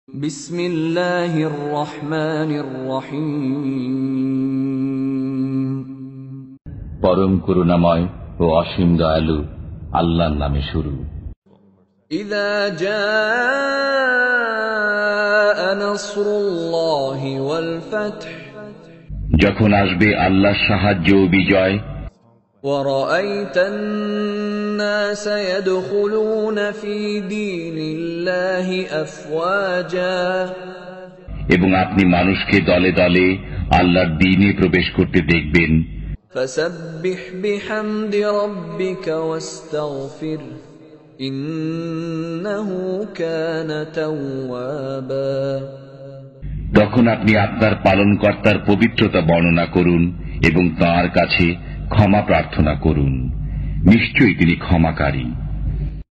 বিসমিল্লাহির রহমানির রহিম। পরম করুণাময় ও অসীম দয়ালু আল্লাহর নামে শুরু। ইযা জাআ নাসরুল্লাহি ওয়াল ফাতহ, যখন আসবে আল্লাহর সাহায্য ও বিজয়। ওয়া রাআইতান নাসা ইয়াদখুলুনা ফি দীনিল্লাহি আফওয়াজা, এবং আপনি মানুষকে দলে দলে আল্লাহর দ্বীনে প্রবেশ করতে দেখবেন। ফাসাব্বিহ বিহামদি রাব্বিকা ওয়াস্তাগফির, ইন্নাহু কানা তাওয়াবা। তখন আপনি আপনার পালনকর্তার পবিত্রতা বর্ণনা করুন এবং তাঁর কাছে ক্ষমা প্রার্থনা করুন, নিশ্চয়ই তিনি ক্ষমাকারী।